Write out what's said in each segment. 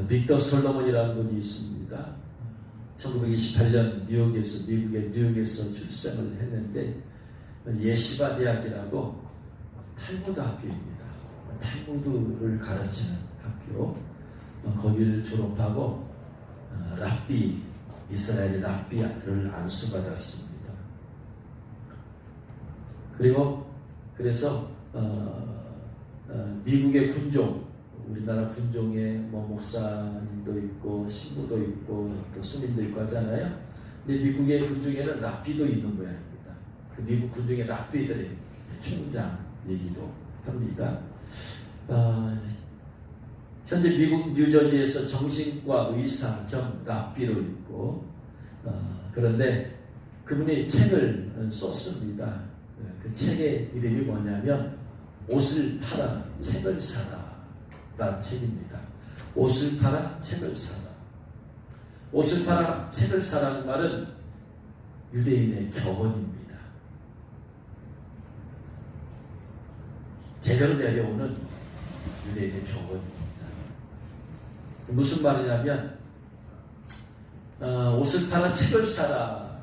빅터 솔로몬이라는 분이 있습니다. 1928년 미국의 뉴욕에서 출생을 했는데 예시바 대학이라고 탈무드 학교입니다. 탈무드를 가르치는 학교. 거기를 졸업하고 랍비, 이스라엘의 랍비를 안수받았습니다. 그래서 미국의 군종, 우리나라 군종에 목사님도 있고 신부도 있고 또 스님도 있고 하잖아요. 근데 미국의 군종에는 랍비도 있는 모양입니다. 그 미국 군종의 랍비들의 총장이기도 합니다. 현재 미국 뉴저지에서 정신과 의사 겸 랍비로 있고, 그런데 그분이 책을 썼습니다. 그 책의 이름이 뭐냐면 옷을 팔아 책을 사라 라는 책입니다. 옷을 팔아 책을 사라. 옷을 팔아 책을 사라는 말은 유대인의 격언입니다. 제대로 내려오는 유대인의 격언입니다. 무슨 말이냐면 옷을 팔아 책을 사라.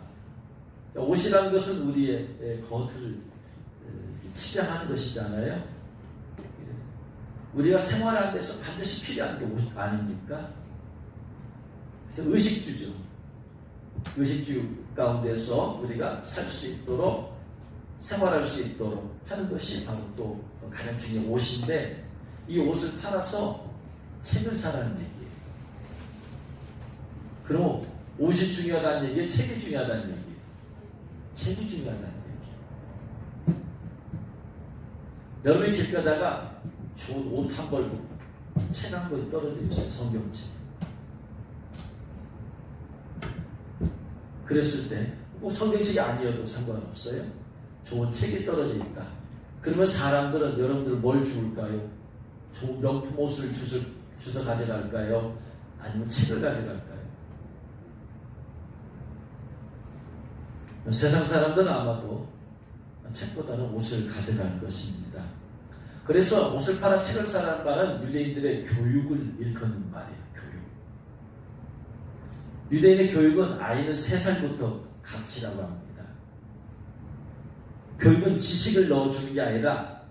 옷이라는 것은 우리의 겉을 치장하는 것이잖아요. 우리가 생활하는 데서 반드시 필요한 게 옷 아닙니까? 그래서 의식주죠. 의식주 가운데서 우리가 살 수 있도록, 생활할 수 있도록 하는 것이 바로 또 가장 중요한 옷인데, 이 옷을 팔아서 책을 사라는 얘기예요. 그럼 옷이 중요하다는 얘기예요? 책이 중요하다는 얘기예요? 책이 중요하다는 얘기예요. 여러분이 길 가다가 좋은 옷 한 벌, 책 한 권 떨어져 있어요. 성경책. 그랬을 때 꼭 성경책이 아니어도 상관없어요. 좋은 책이 떨어져 있다. 그러면 사람들은 여러분들 뭘 주울까요? 좋은 명품 옷을 주워 가져갈까요? 아니면 책을 가져갈까요? 세상 사람들은 아마도 책보다는 옷을 가져갈 것입니다. 그래서 옷을 팔아 책을 사라는 말은 유대인들의 교육을 일컫는 말이에요. 교육. 유대인의 교육은 아이는 3살부터 가르치라고 합니다. 교육은 지식을 넣어주는 게 아니라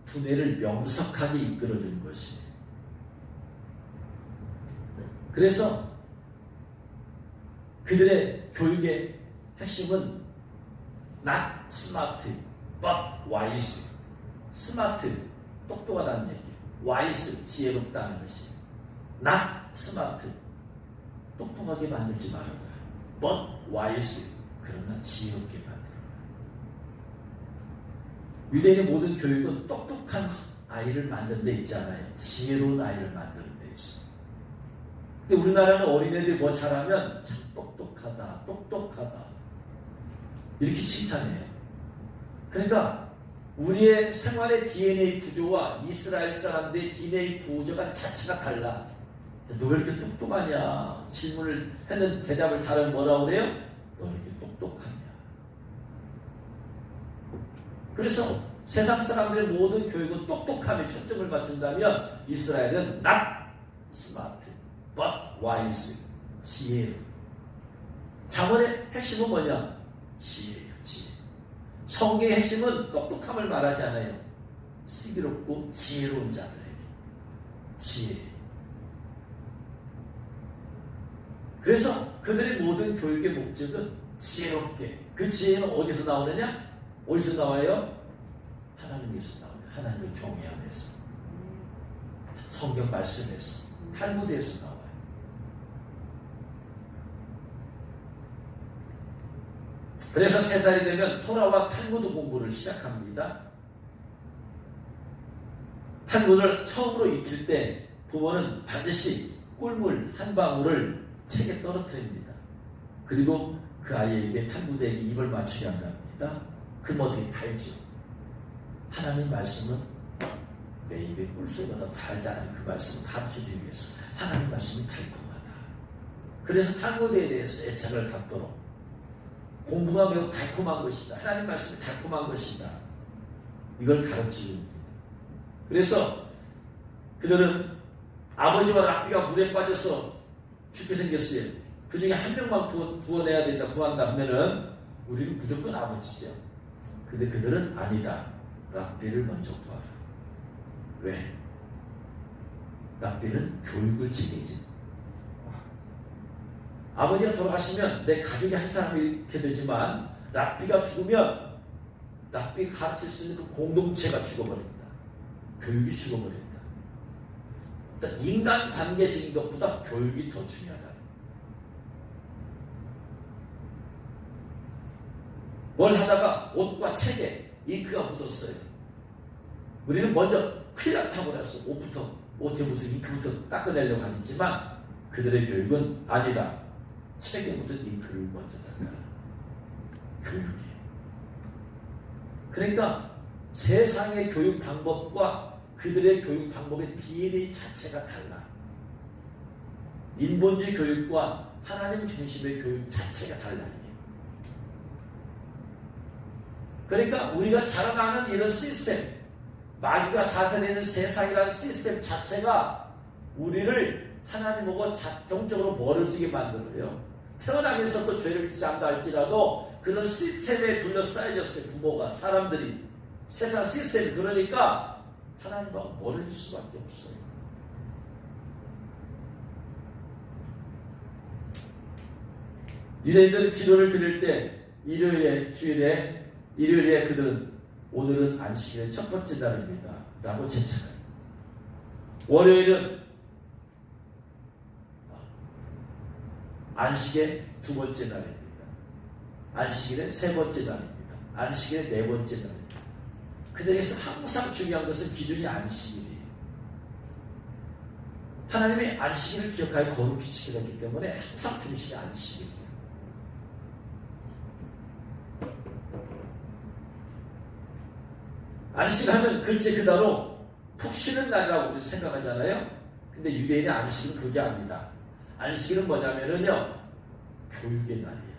두뇌를 명석하게 이끌어주는 것이에요. 그래서 그들의 교육의 핵심은 not smart, but wise. 스마트, 똑똑하다는 얘기. wise, 지혜롭다는 것이에요. not smart, 똑똑하게 만들지 말아라. but wise, 그러나 지혜롭게 만들어라. 유대인의 모든 교육은 똑똑한 아이를 만드는 데 있잖아요. 지혜로운 아이를 만드는 데 있어요. 근데 우리나라는 어린애들이 뭐 잘하면 참 똑똑하다, 똑똑하다 이렇게 칭찬해요. 그러니까 우리의 생활의 DNA 구조와 이스라엘 사람들의 DNA 구조가 자체가 달라. 너 왜 이렇게 똑똑하냐? 질문을 했는데 대답을 잘하면 뭐라고 그래요? 너 왜 이렇게 똑똑하냐? 그래서 세상 사람들의 모든 교육은 똑똑함에 초점을 맞춘다면 이스라엘은 not smart, but wise, 지혜로. 잠언의 핵심은 뭐냐? 지혜예요, 지혜. 성경의 핵심은 똑똑함을 말하지 않아요. 슬기롭고 지혜로운 자들에게. 지혜. 그래서 그들의 모든 교육의 목적은 지혜롭게. 그 지혜는 어디서 나오느냐? 어디서 나와요? 하나님에서 나와요. 하나님을 경외하면서. 성경 말씀에서. 탈무드에서 나와요. 그래서 3살이 되면 토라와 탈무드 공부를 시작합니다. 탈무드를 처음으로 익힐 때 부모는 반드시 꿀물 한 방울을 책에 떨어뜨립니다. 그리고 그 아이에게 탈무드에게 입을 맞추게 한답니다. 그럼 어떻게 달죠? 하나님 말씀은 내 입에 꿀소리보다 달다는 그 말씀을 가르쳐주기 위해서 하나님 말씀이 달콤하다. 그래서 탈무드에 대해서 애착을 갖도록 공부가 매우 달콤한 것이다. 하나님 말씀이 달콤한 것이다. 이걸 가르치는 겁니다. 그래서 그들은 아버지와 랍비가 물에 빠져서 죽게 생겼어요. 그 중에 한 명만 구원해야 된다, 구한다 하면은 우리는 무조건 아버지죠. 근데 그들은 아니다. 랍비를 먼저 구하라. 왜? 랍비는 교육을 책임진. 아버지가 돌아가시면 내 가족이 한 사람이 이렇게 되지만 랍비가 죽으면 랍비가 가르칠 수 있는 그 공동체가 죽어버립니다. 교육이 죽어버립니다. 일단 인간관계적인 것보다 교육이 더 중요하다. 뭘 하다가 옷과 책에 잉크가 묻었어요. 우리는 먼저 큰일 났다고 그랬어. 옷에 무슨 잉크부터 닦아내려고 하겠지만 그들의 교육은 아니다. 책에 묻은 잉크를 먼저 닦아라. 교육이에요. 그러니까 세상의 교육 방법과 그들의 교육 방법의 DNA 자체가 달라. 인본주의 교육과 하나님 중심의 교육 자체가 달라. 그러니까 우리가 자라나는 이런 시스템, 마귀가 다스리는 세상이라는 시스템 자체가 우리를 하나님하고 자동적으로 멀어지게 만들어요. 태어나면서도 죄를 짓지 않다 할지라도 그런 시스템에 둘러싸여졌어요. 부모가, 사람들이. 세상 시스템이. 그러니까 하나님하고 멀어질 수밖에 없어요. 유대인들은 기도를 드릴 때 일요일에 그들은 오늘은 안식일의 첫 번째 날입니다 라고 제창해요. 월요일은 안식의 두 번째 날입니다. 안식일의 세 번째 날입니다. 안식일의 네 번째 날입니다. 그들에게서 항상 중요한 것은 기준이 안식일이에요. 하나님이 안식일을 기억하여 거룩히 지키려 했기 때문에 항상 중심이 안식일이에요. 안식하면 글쎄 그대로 푹 쉬는 날이라고 우리 생각하잖아요. 근데 유대인의 안식은 그게 아니다. 안식일은 뭐냐면요, 교육의 날이에요.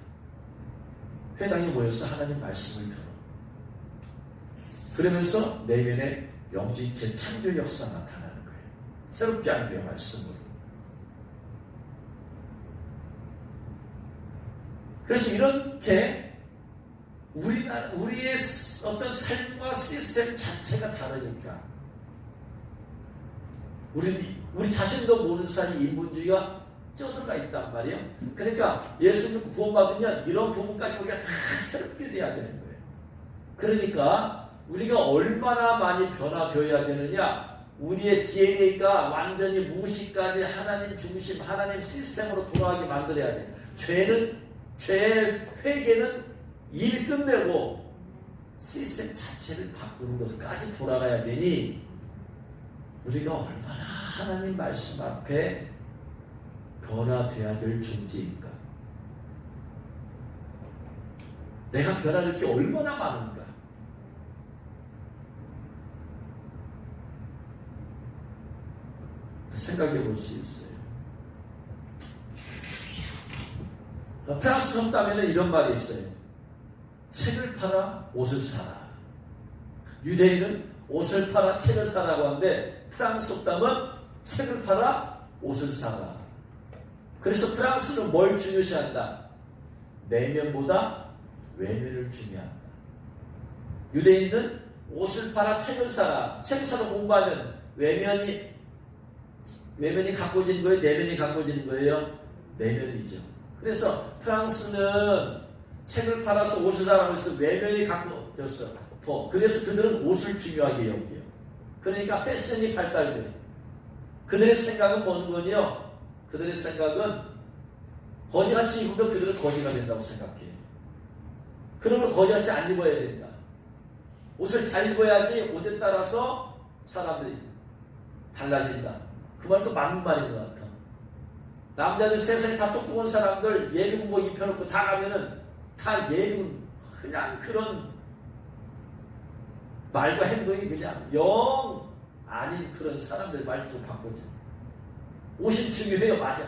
회당에 모여서 하나님 말씀을 들어. 그러면서 내면에 영적인 재창조 역사가 나타나는 거예요. 새롭게 하는 거예요, 말씀으로. 그래서 이렇게 우리의 어떤 삶과 시스템 자체가 다르니까 우리 자신도 모르는 사이 인본주의가 쪄들어가 있단 말이에요. 그러니까 예수님 구원받으면 이런 부분까지 우리가 다 새롭게 돼야 되는 거예요. 그러니까 우리가 얼마나 많이 변화되어야 되느냐, 우리의 DNA가 완전히 무시까지 하나님 중심, 하나님 시스템으로 돌아가게 만들어야 돼. 죄의 회개는 일 끝내고 시스템 자체를 바꾸는 것까지 돌아가야 되니 우리가 얼마나 하나님 말씀 앞에 변화되어야 될 존재인가. 내가 변화될 게 얼마나 많은가. 생각해 볼 수 있어요. 프랑스 속담에는 이런 말이 있어요. 책을 팔아 옷을 사라. 유대인은 옷을 팔아 책을 사라고 하는데 프랑스 속담은 책을 팔아 옷을 사라. 그래서 프랑스는 뭘 중요시한다? 내면보다 외면을 중요한다. 유대인은 옷을 팔아 책을 사라. 책을 사러 공부하면 외면이 가꿔지는 거예요? 내면이 가꿔지는 거예요? 내면이죠. 그래서 프랑스는 책을 팔아서 옷을 사라고 해서 외면이 가꿔졌어. 그래서 그들은 옷을 중요하게 여겨요. 그러니까 패션이 발달돼요. 그들의 생각은 뭐는요? 그들의 생각은 거지같이 입으면 그들은 거지가 된다고 생각해요. 그러면 거지같이 안 입어야 된다. 옷을 잘 입어야지 옷에 따라서 사람들이 달라진다. 그 말도 맞는 말인 것 같아. 남자들 세상에 다 똑똑한 사람들 예비군 뭐 입혀놓고 다 가면은 다 예비군 그냥 그런 말과 행동이 그냥 영 아닌 그런 사람들 말투로 바꾸죠. 옷이 중요해요. 맞아.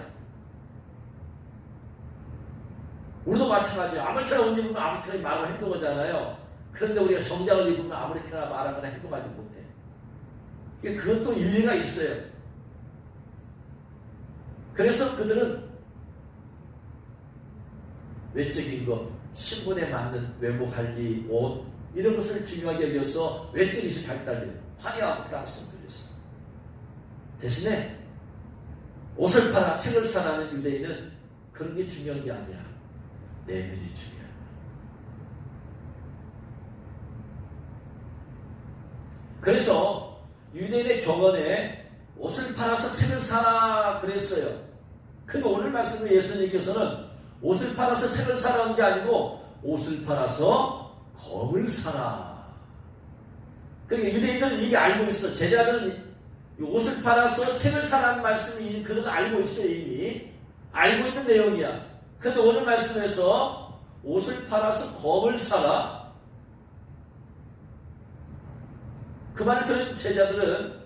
우리도 마찬가지예요. 아무렇게나 옷 입으면 아무렇게나 말하고 행동하잖아요. 그런데 우리가 정장을 입으면 아무렇게나 말하거나 행동하지 못해. 그것도 일리가 있어요. 그래서 그들은 외적인 것, 신분에 맞는 외모 관리, 옷 이런 것을 중요하게 여겨서 외적 의식이 발달돼요. 화려하고 프랑스는 그래서. 대신에 옷을 팔아 책을 사라는 유대인은 그런 게 중요한 게 아니야. 내면이 중요하다. 그래서 유대인의 격언에 옷을 팔아서 책을 사라 그랬어요. 근데 오늘 말씀으로 예수님께서는 옷을 팔아서 책을 사라는 게 아니고 옷을 팔아서 검을 사라. 그러니까 유대인들은 이미 알고 있어. 제자들은 옷을 팔아서 책을 사라는 말씀이 그들은 알고 있어요. 이미 알고 있는 내용이야. 그런데 오늘 말씀에서 옷을 팔아서 검을 사라. 그 말을 들은 제자들은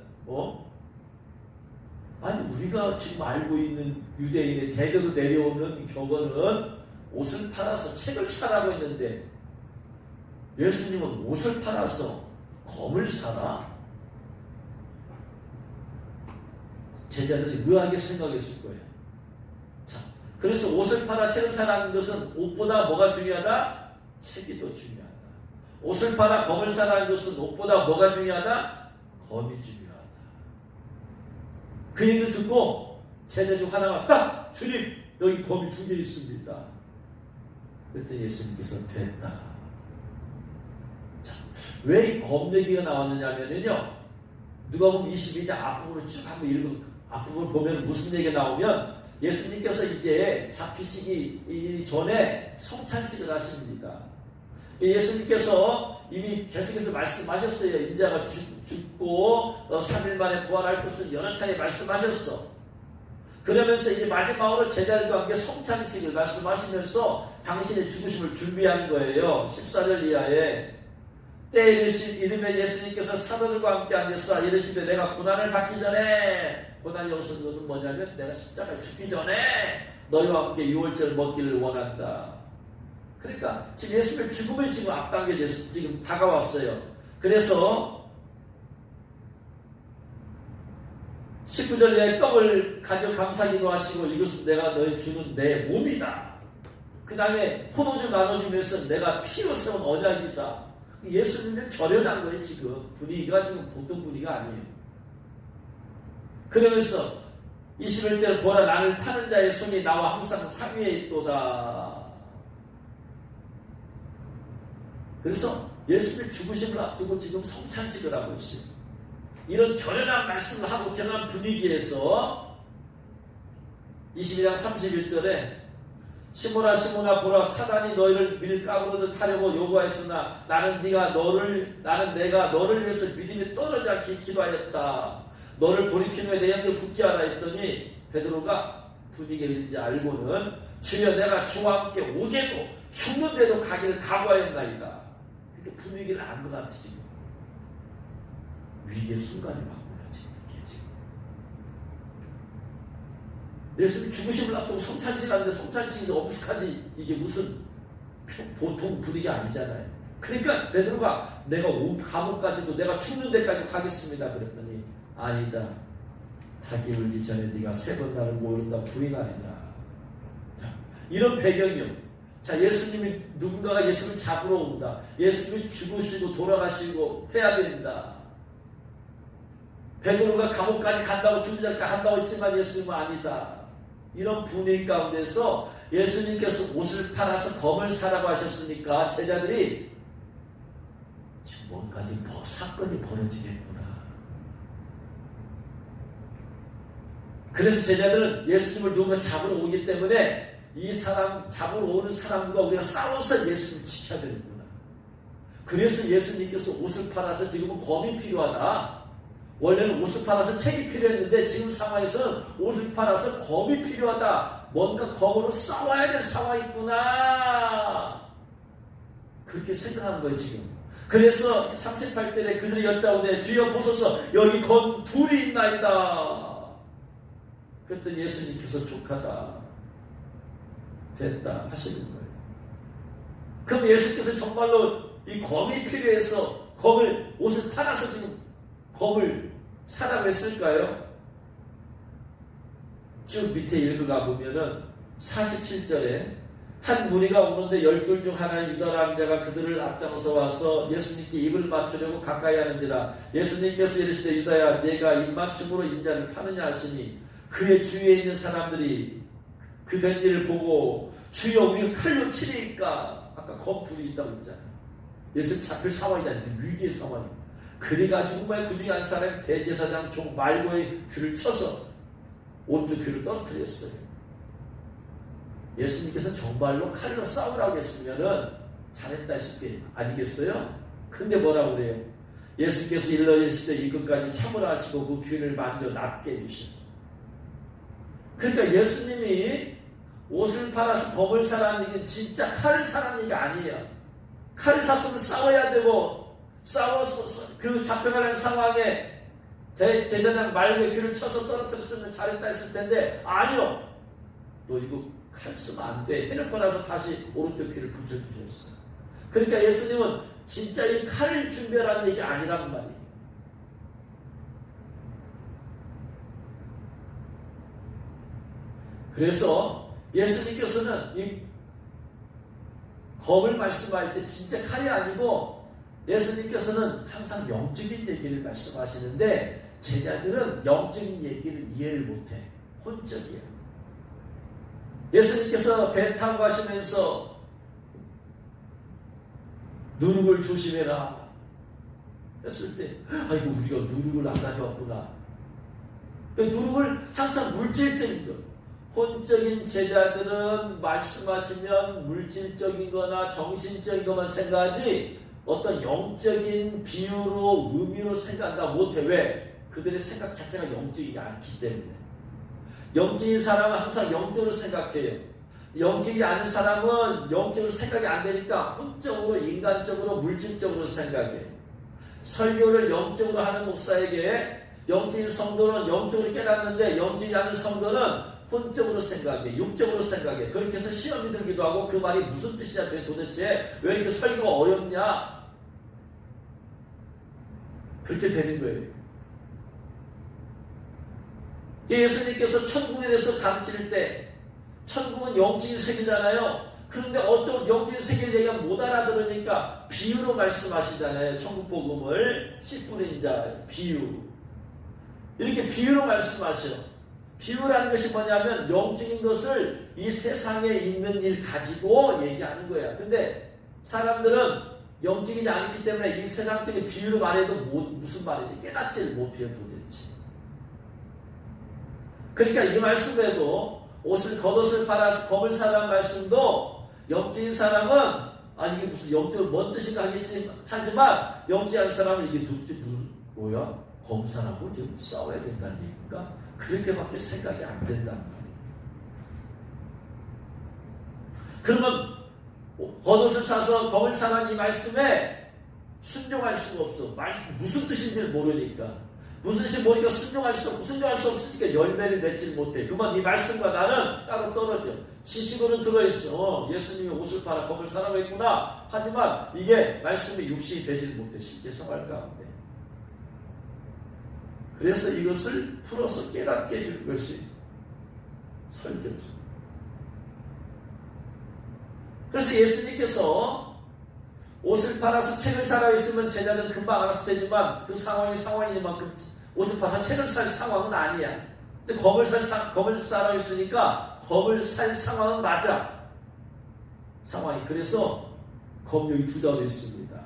아니 우리가 지금 알고 있는 유대인의 대대로 내려오는 격언은 옷을 팔아서 책을 사라고 했는데 예수님은 옷을 팔아서 검을 사라? 제자들이 의아하게 생각했을 거예요. 자, 그래서 옷을 팔아 책을 사라는 것은 옷보다 뭐가 중요하다? 책이 더 중요하다. 옷을 팔아 검을 사라는 것은 옷보다 뭐가 중요하다? 검이 중요하다. 그 얘기를 듣고 제자 중 하나가 딱 주님 여기 검이 2개 있습니다. 그랬더니 예수님께서 됐다. 자, 왜 이 검 얘기가 나왔느냐면요. 누가 보면 22장 앞부분을 쭉 한번 읽으면 앞부분 보면 무슨 얘기가 나오면 예수님께서 이제 잡히시기 전에 성찬식을 하십니다. 예수님께서 이미 계속해서 말씀하셨어요. 인자가 죽고 3일 만에 부활할 것을 여러 차례 말씀하셨어. 그러면서 이제 마지막으로 제자들과 함께 성찬식을 말씀하시면서 당신의 죽으심을 준비하는 거예요. 14절 이하에 때에 이르면 예수님께서 사도들과 함께 앉아서 이르시되 내가 고난을 받기 전에 고난이 없은 것은 뭐냐면 내가 십자가에 죽기 전에 너희와 함께 유월절 먹기를 원한다. 그러니까 지금 예수님의 죽음을 지금 앞당겨졌어. 지금 다가왔어요. 그래서 19절에 떡을 가져 감사기도 하시고 이것은 내가 너희 주는 내 몸이다. 그 다음에 포도주 나눠주면서 내가 피로 세운 언약이다. 예수님은 결연한 거예요. 지금 분위기가 지금 보통 분위기가 아니에요. 그러면서 21절에 보라 나를 파는 자의 손이 나와 항상 상위에 있도다. 그래서 예수님의 죽으심을 앞두고 지금 성찬식을 하고 있어요. 이런 결연한 말씀을 하고 결연한 분위기에서 22장 31절에 시몬아 시몬아 보라 사단이 너희를 밀가루로 하려고 요구하였으나 나는 내가 너를 위해서 믿음이 떨어지지 않게 기도하였다. 너를 돌이킨 후에 내 영을 굳게 하라 했더니 베드로가 분위기를 이제 알고는 주여 내가 주와 함께 오게도 죽는데도 가기를 각오하였나이다. 이렇게 분위기를 안 것 같아 지금. 위기의 순간이 왔구나 지금 이게 지금. 예수님 죽으심을 앞두고 성찬식 하는데 성찬식이 엄숙하지 이게 무슨 보통 분위기 아니잖아요. 그러니까 베드로가 내가 감옥까지도 내가 죽는 데까지 가겠습니다. 그랬더니 아니다. 닭이 울기 전에 네가 3번 나를 모른다 부인하리라. 자, 이런 배경이요. 자, 예수님이 누군가가 예수님을 잡으러 온다. 예수님이 죽으시고 돌아가시고 해야 된다. 베드로가 감옥까지 간다고 죽는 자리까지 간다고 했지만 예수님은 아니다. 이런 분위기 가운데서 예수님께서 옷을 팔아서 검을 사라고 하셨으니까 제자들이 지금 뭔가 지금 사건이 벌어지겠구나. 그래서 제자들은 예수님을 누군가 잡으러 오기 때문에 이 사람 잡으러 오는 사람과 우리가 싸워서 예수님을 지켜야 되는구나. 그래서 예수님께서 옷을 팔아서 지금은 검이 필요하다. 원래는 옷을 팔아서 책이 필요했는데 지금 상황에서는 옷을 팔아서 검이 필요하다. 뭔가 검으로 싸워야 될 상황이 있구나. 그렇게 생각한 거예요 지금. 그래서 38절에 그들이 여짜오되 주여 보소서 여기 검 둘이 있나이다. 그랬더니 예수님께서 족하다. 됐다 하시는 거예요. 그럼 예수님께서 정말로 이 검이 필요해서 옷을 팔아서 지금 검을 사라고 했을까요? 쭉 밑에 읽어가 보면은 47절에 한 무리가 오는데 12 중 하나인 유다 남자가 그들을 앞장서 와서 예수님께 입을 맞추려고 가까이 하는지라 예수님께서 이르시되 유다야 내가 입맞춤으로 인자를 파느냐 하시니 그의 주위에 있는 사람들이 그 된 일을 보고 주여 우리를 칼로 치리까 아까 검둘이 있다고 했잖아요. 예수님 잡힐 상황이 아닌데 위기의 상황이에요. 그래가지고 정말 그 중에 한 사람이 대제사장 종 말고의 귀를 쳐서 온주 귀를 떨어뜨렸어요. 예수님께서 정말로 칼로 싸우라고 했으면은 잘했다 했을 게 아니겠어요? 근데 뭐라고 그래요? 예수님께서 일러주시되 이것까지 참으라 하시고 그 귀를 만져 낫게 해주시고 그러니까 예수님이 옷을 팔아서 검을 사라는 얘기는 진짜 칼을 사라는 얘기가 아니에요. 칼을 샀으면 싸워야 되고 싸워서 그 잡혀가는 상황에 대제사장 말고의 귀를 쳐서 떨어뜨렸으면 잘했다 했을 텐데 아니요. 너 이거 칼 쓰면 안 돼. 해놓고 나서 다시 오른쪽 귀를 붙여주셨어요. 그러니까 예수님은 진짜 이 칼을 준비하라는 얘기 아니란 말이에요. 그래서 예수님께서는 이 검을 말씀할 때 진짜 칼이 아니고 예수님께서는 항상 영적인 얘기를 말씀하시는데 제자들은 영적인 얘기를 이해를 못해. 혼적이야. 예수님께서 배 타고 가시면서 누룩을 조심해라 했을 때 아이고 우리가 누룩을 안 가져왔구나. 누룩을 항상 물질적인 것. 혼적인 제자들은 말씀하시면 물질적인 거나 정신적인 것만 생각하지 어떤 영적인 비유로 의미로 생각한다 못해. 왜? 그들의 생각 자체가 영적이지 않기 때문에. 영적인 사람은 항상 영적으로 생각해요. 영적이지 않은 사람은 영적으로 생각이 안 되니까 혼적으로 인간적으로 물질적으로 생각해요. 설교를 영적으로 하는 목사에게 영적인 성도는 영적으로 깨닫는데 영적이지 않은 성도는 혼적으로 생각해, 육적으로 생각해. 그렇게 해서 시험이 들기도 하고 그 말이 무슨 뜻이냐, 도대체 왜 이렇게 설교가 어렵냐? 그렇게 되는 거예요. 예수님께서 천국에 대해서 가르칠 때 천국은 영적인 세계잖아요. 그런데 어떤 영적인 세계를 얘기하면 못 알아들으니까 비유로 말씀하시잖아요. 천국 복음을 씨 뿌린 자 비유. 이렇게 비유로 말씀하셔요. 비유라는 것이 뭐냐면 영적인 것을 이 세상에 있는 일 가지고 얘기하는 거야. 근데 사람들은 영적이지 않기 때문에 이 세상적인 비유로 말해도 무슨 말인지 깨닫지를 못해요 도대체. 그러니까 이 말씀에도 겉옷을 팔아서 검을 사라는 말씀도 영적인 사람은 이게 무슨 영적으로 뭔 뜻인가 하지만 영적인 사람은 이게 도대체 뭐야? 검사라고 지금 싸워야 된다는 얘기인가? 그렇게밖에 생각이 안 된단 말이에요. 그러면 겉옷을 사서 검을 사라는 이 말씀에 순종할 수가 없어. 무슨 뜻인지를 모르니까. 무슨 뜻인지 모르니까 순종할 수 없으니까 열매를 맺지 못해. 그만 이 말씀과 나는 따로 떨어져. 지식으로는 들어있어. 예수님이 옷을 팔아 검을 사라고 했구나. 하지만 이게 말씀이 육신이 되지를 못해. 실제 생활 가운데. 그래서 이것을 풀어서 깨닫게 해주는 것이 설교죠. 그래서 예수님께서 옷을 팔아서 책을 사라 했으면 제자들은 금방 알았을 테지만 그 상황이니만큼 옷을 팔아서 책을 살 상황은 아니야. 근데 검을 사라 했으니까 검을 살 상황은 맞아. 상황이. 그래서 검력이 두다고 했습니다.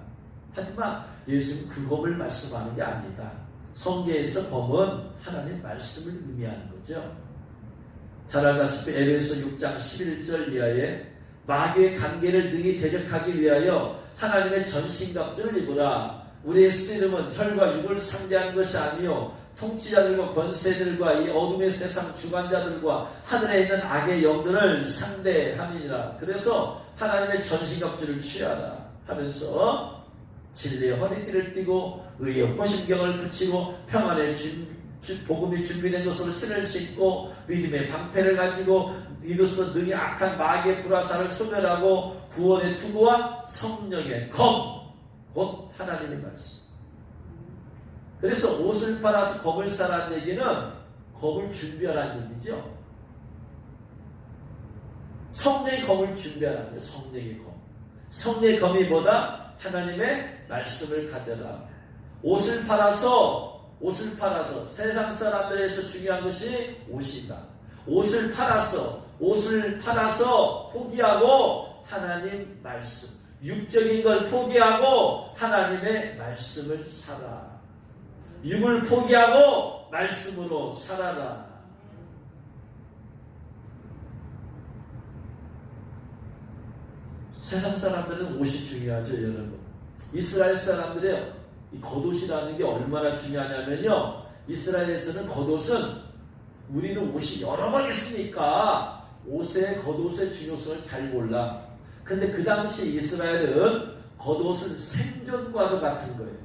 하지만 예수님은 그 검을 말씀하는 게 아니다. 성경에서 검은 하나님의 말씀을 의미하는 거죠. 잘 알다시피 에베소 6장 11절 이하에 마귀의 관계를 능히 대적하기 위하여 하나님의 전신갑주를 입으라. 우리의 쓰임은 혈과 육을 상대하는 것이 아니요 통치자들과 권세들과 이 어둠의 세상 주관자들과 하늘에 있는 악의 영들을 상대함이니라. 그래서 하나님의 전신갑주를 취하라 하면서 진리의 허리띠를 띠고 의의 호심경을 붙이고 평안의 복음이 준비된 것으로 신을 신고 믿음의 방패를 가지고 이것으로 능히 악한 마귀의 불화살을 소멸하고 구원의 투구와 성령의 검, 곧 하나님의 말씀. 그래서 옷을 팔아서 검을 사라는 얘기는 검을 준비하라는 얘기죠. 성령의 검을 준비하라는 거예요. 성령의 검. 성령의 검이 뭐다? 하나님의 말씀을 가져라. 옷을 팔아서 세상 사람들에서 중요한 것이 옷이다. 옷을 팔아서 포기하고 하나님 말씀, 육적인 걸 포기하고 하나님의 말씀을 살아. 육을 포기하고 말씀으로 살아라. 세상 사람들은 옷이 중요하죠, 여러분. 이스라엘 사람들의 이 겉옷이라는 게 얼마나 중요하냐면요, 이스라엘에서는 겉옷은, 우리는 옷이 여러 번 있으니까 겉옷의 중요성을 잘 몰라. 근데 그 당시 이스라엘은 겉옷은 생존과도 같은 거예요.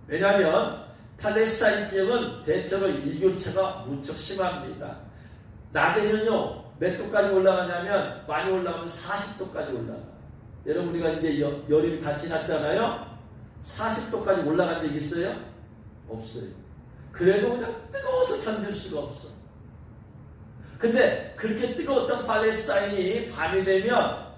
왜냐하면 팔레스타인 지역은 대체로 일교차가 무척 심합니다. 낮에는요 몇 도까지 올라가냐면, 많이 올라가면 40도까지 올라가. 여러분, 우리가 이제 여름이 다 지났잖아요. 40도까지 올라간 적 있어요? 없어요. 그래도 그냥 뜨거워서 견딜 수가 없어. 근데 그렇게 뜨거웠던 팔레스타인이 밤이 되면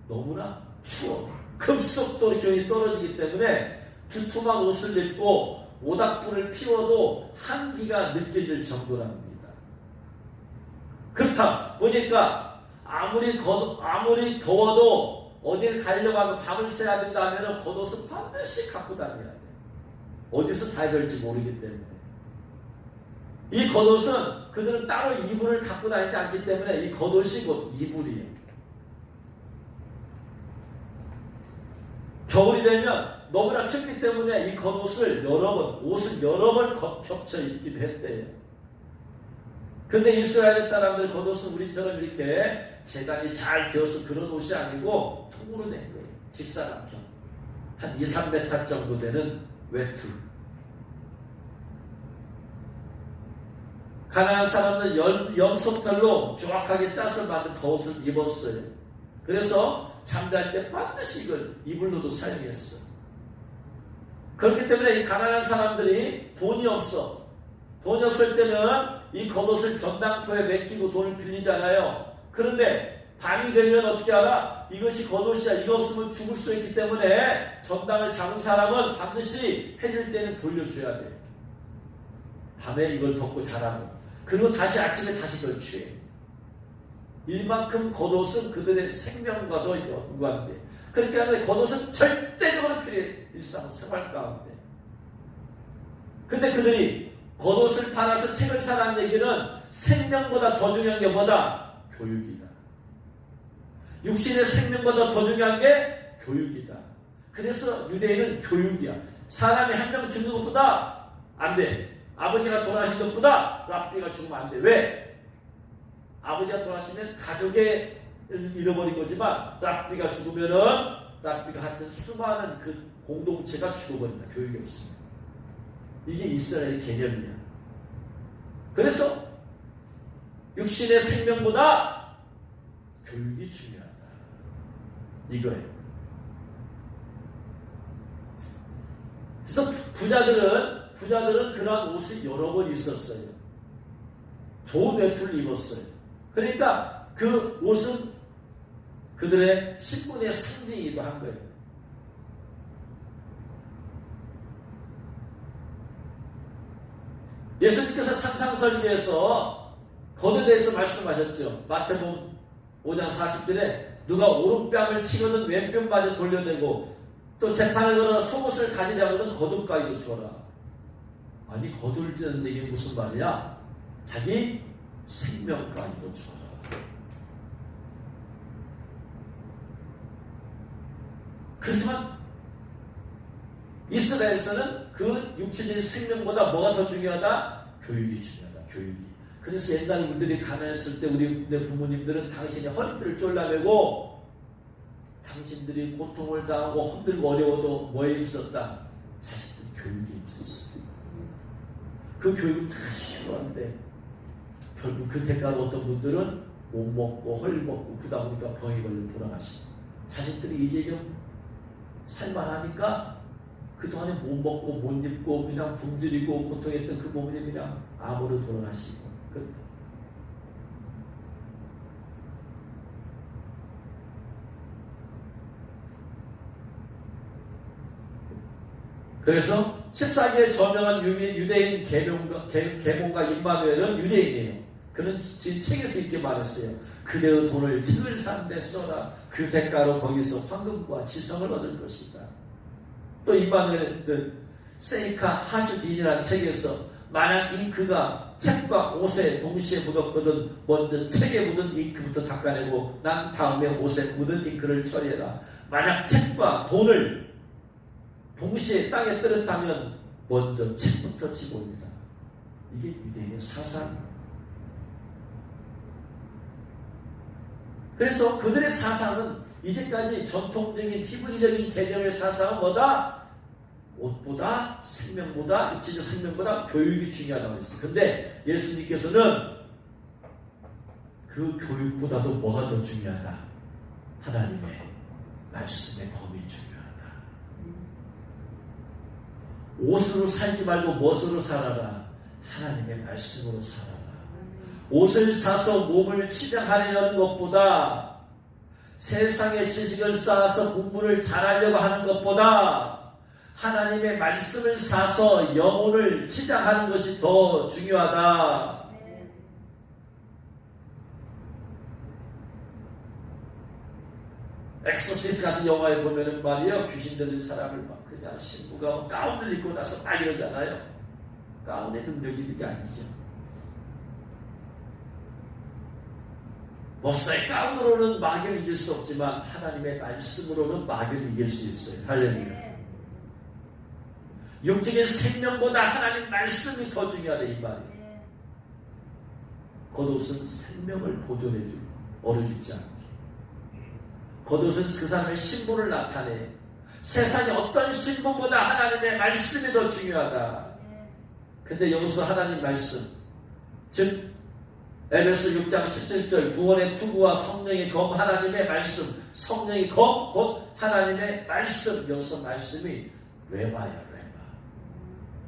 너무나 추워. 급속도로 기온이 떨어지기 때문에 두툼한 옷을 입고 모닥불을 피워도 한기가 느껴질 정도랍니다. 그렇다 보니까 아무리 더워도 어딜 가려고 하면 밤을 새야 된다 하면 겉옷은 반드시 갖고 다녀야 돼. 어디서 자야 될지 모르기 때문에. 이 겉옷은 그들은 따로 이불을 갖고 다니지 않기 때문에 이 겉옷이 곧 이불이에요. 겨울이 되면 너무나 춥기 때문에 이 옷을 여러 번 겹쳐 입기도 했대요. 근데 이스라엘 사람들 겉옷은 우리처럼 이렇게 재단이 잘 되어서 그런 옷이 아니고 통으로 된 거예요. 직사각형. 한 2-3m 정도 되는 외투. 가나안 사람들 염소털로 정확하게 짜서 만든 겉옷을 입었어요. 그래서 잠잘 때 반드시 이걸 이불로도 사용했어. 그렇기 때문에 이 가난한 사람들이 돈이 없을 때는 이 겉옷을 전당포에 맡기고 돈을 빌리잖아요. 그런데 밤이 되면 어떻게 알아? 이것이 겉옷이야. 이거 없으면 죽을 수 있기 때문에 전당을 잡은 사람은 반드시 해질 때는 돌려줘야 돼. 밤에 이걸 덮고 자라고. 그리고 다시 아침에 다시 그걸 취해. 이만큼 겉옷은 그들의 생명과도 연관돼. 그렇기 때문에 겉옷은 절대적으로 필요해. 일상생활 가운데. 근데 그들이 겉옷을 팔아서 책을 사라는 얘기는 생명보다 더 중요한 게 뭐다? 교육이다. 육신의 생명보다 더 중요한 게 교육이다. 그래서 유대인은 교육이야. 사람이 한 명 죽는 것보다 안 돼. 아버지가 돌아가신 것보다 랍비가 죽으면 안 돼. 왜? 아버지가 돌아가시면 가족의 잃어버린 거지만 랍비가 죽으면은 랍비가 같은 수많은 그 공동체가 죽어버린다. 교육이 없습니다. 이게 이스라엘의 개념이야. 그래서 육신의 생명보다 교육이 중요하다. 이거예요. 그래서 부자들은 그러한 옷이 여러 번 있었어요. 좋은 외투를 입었어요. 그러니까 그 옷은 그들의 신분의 상징이기도 한 거예요. 예수님께서 산상설교에서 겉에 대해서 말씀하셨죠. 마태복음 5장 40절에 누가 오른뺨을 치거든 왼뺨마저 돌려내고 또 재판을 걸어 속옷을 가지려거든 겉옷가이도 주어라. 아니 겉을 주는데 이게 무슨 말이야? 자기 생명까지도 주어라. 그렇지만 이스라엘에서는 그 육체적인 생명보다 뭐가 더 중요하다? 교육이 중요하다. 교육이. 그래서 옛날에 우리들이 가난했을 때 우리 부모님들은 당신의 허리띠를 졸라매고 당신들이 고통을 당하고 힘들고 어려워도 뭐에 있었다? 자식들 교육에 있었어. 그 교육을 다 시켜왔는데 결국 그 대가로 어떤 분들은 못 먹고 헐 먹고 그러다 보니까 병에 걸려 돌아가시고 자식들이 이제 좀 살만하니까 그동안에 못 먹고 못 입고 그냥 굶주리고 고통했던 그 부모님이 그냥 암으로 돌아가시고 그렇다. 그래서 14기에 저명한 유대인 계몽가 임마누엘은 유대인이에요. 그는 지금 책에서 이렇게 말했어요. 그대의 돈을 책을 사는데 써라. 그 대가로 거기서 황금과 지성을 얻을 것이다. 또 임마누엘은 세이카 하슈딘이라는 책에서 만약 잉크가 책과 옷에 동시에 묻었거든 먼저 책에 묻은 잉크부터 닦아내고 난 다음에 옷에 묻은 잉크를 처리해라. 만약 책과 돈을 동시에 땅에 떨었다면 먼저 책부터 집어올리라. 이게 유대인의 사상입니다. 그래서 그들의 사상은 이제까지 전통적인 히브리적인 개념의 사상은 뭐다? 옷보다 생명보다 육체적 생명보다 교육이 중요하다고 했어요. 근데 예수님께서는 그 교육보다도 뭐가 더 중요하다? 하나님의 말씀의 검이 중요하다. 옷으로 살지 말고 무엇으로 살아라? 하나님의 말씀으로 살아라. 옷을 사서 몸을 치장하려는 것보다 세상의 지식을 쌓아서 공부를 잘하려고 하는 것보다 하나님의 말씀을 사서 영혼을 치장하는 것이 더 중요하다. 엑소시스트 같은 영화에 보면은 말이에요. 귀신 들린 사람을 막 그냥 신부가 가운을 입고 나서 막 이러잖아요. 가운에 능력이 있는 게 아니죠. 멋사의 가운으로는 마귀를 이길 수 없지만 하나님의 말씀으로는 마귀를 이길 수 있어요. 할렐루야. 육적인 생명보다 하나님 말씀이 더 중요하다 이 말이에요. 겉옷은 생명을 보존해주고 얼어 죽지 않게. 겉옷은 그 사람의 신분을 나타내. 세상의 어떤 신분보다 하나님의 말씀이 더 중요하다. 근데 여기서 하나님 말씀, 즉 에베소 6장 17절 구원의 투구와 성령의 검 하나님의 말씀, 성령의 검 곧 하나님의 말씀. 여기서 말씀이 레마야.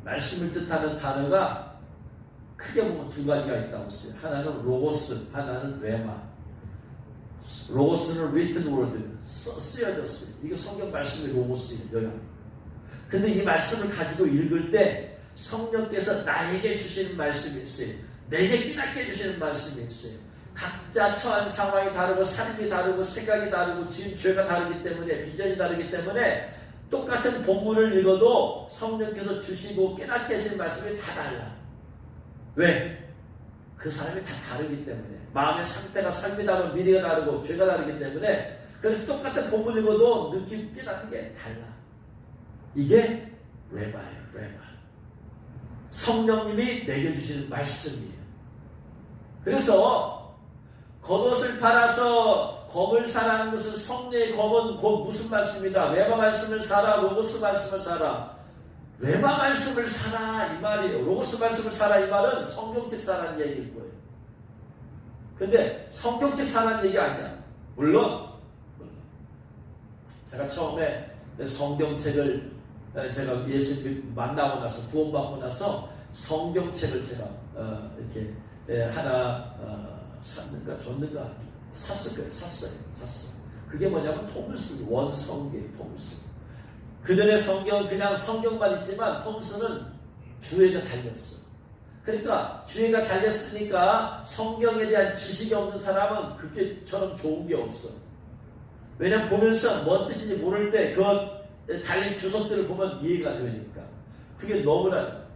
말씀을 뜻하는 단어가 크게 보면 두 가지가 있다고 했어요. 하나는 로고스, 하나는 레마. 로고스는 written word, 쓰여졌어요. 이게 성경 말씀의 로고스예요. 근데 이 말씀을 가지고 읽을 때 성령께서 나에게 주시는 말씀이 있어요. 내게 깨닫게 해주시는 말씀이 있어요. 각자 처한 상황이 다르고 삶이 다르고 생각이 다르고 지은 죄가 다르기 때문에 비전이 다르기 때문에 똑같은 본문을 읽어도 성령께서 주시고 깨닫게 하시는 말씀이 다 달라. 왜? 그 사람이 다 다르기 때문에. 마음의 상태가 삶이 다르고 미래가 다르고 죄가 다르기 때문에 그래서 똑같은 본문 읽어도 느낌 깨닫는 게 달라. 이게 레바예요. 레바. 성령님이 내게 주시는 말씀이에요. 그래서 겉옷을 팔아서 검을 사라는 것은 성령의 검은 곧 무슨 말씀이다? 레바 말씀을 사라, 로고스 말씀을 사라. 레바 말씀을 사라 이 말이에요. 로고스 말씀을 사라 이 말은 성경책 사라는 얘기일 거예요. 근데 성경책 사라는 얘기 아니야. 물론 제가 처음에 성경책을 제가 예수님 만나고 나서 구원받고 나서 성경책을 제가 이렇게 하나 샀는가 줬는가 샀어요. 그게 뭐냐면 톰슨 원성계 톰슨. 그들의 성경은 그냥 성경만 있지만 톰슨은 주애가 달렸어. 그러니까 주애가 달렸으니까 성경에 대한 지식이 없는 사람은 그게처럼 좋은 게 없어. 왜냐면 보면서 뭔 뜻인지 모를 때 그 달린 주석들을 보면 이해가 되니까. 그게 너무나.